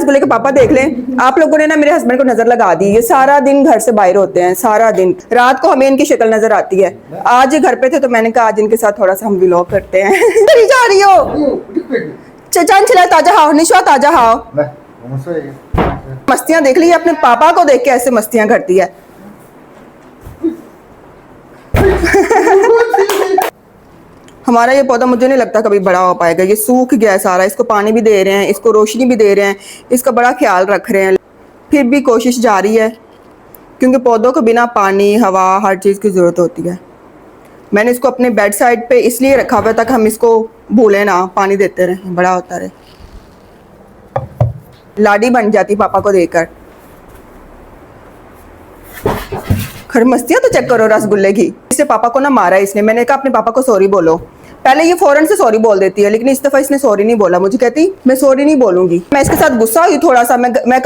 रसगुल्ले के पापा देख लें, आप लोगों ने ना मेरे हस्बैंड को नजर लगा दी। ये सारा दिन घर से बाहर होते हैं, सारा दिन। रात को हमें इनकी शक्ल नजर आती है। आज ये घर पे थे तो मैंने कहा आज इनके साथ थोड़ा सा हम व्लॉग करते हैं। करी जा रही हो चाचा चला, ताजा हाओ निशा, ताजा हाओ। मस्तियां देख ली, अपने पापा को देख के ऐसे मस्तियां करती है। हमारा ये पौधा मुझे नहीं लगता कभी बड़ा हो पाएगा, ये सूख गया है सारा। इसको पानी भी दे रहे हैं, इसको रोशनी भी दे रहे हैं, इसका बड़ा ख्याल रख रहे हैं, फिर भी कोशिश जारी है क्योंकि पौधों को बिना पानी हवा हर चीज़ की ज़रूरत होती है। मैंने इसको अपने बेड साइड पे इसलिए रखा हुआ ताकि हम इसको भूलें ना, पानी देते रहें, बड़ा होता रहे। लाडी बन जाती पापा को देकर। खैर मस्तियाँ तो चेक करो रसगुल्ले की। इससे पापा को ना मारा इसने, मैंने कहा अपने पापा को सॉरी बोलो। पहले ये फौरन से सॉरी बोल देती है, लेकिन इस दफा इसने सॉरी नहीं बोला। मुझे कहती मैं सॉरी नहीं बोलूंगी। मैं इसके साथ गुस्सा हुई थोड़ा सा, मैं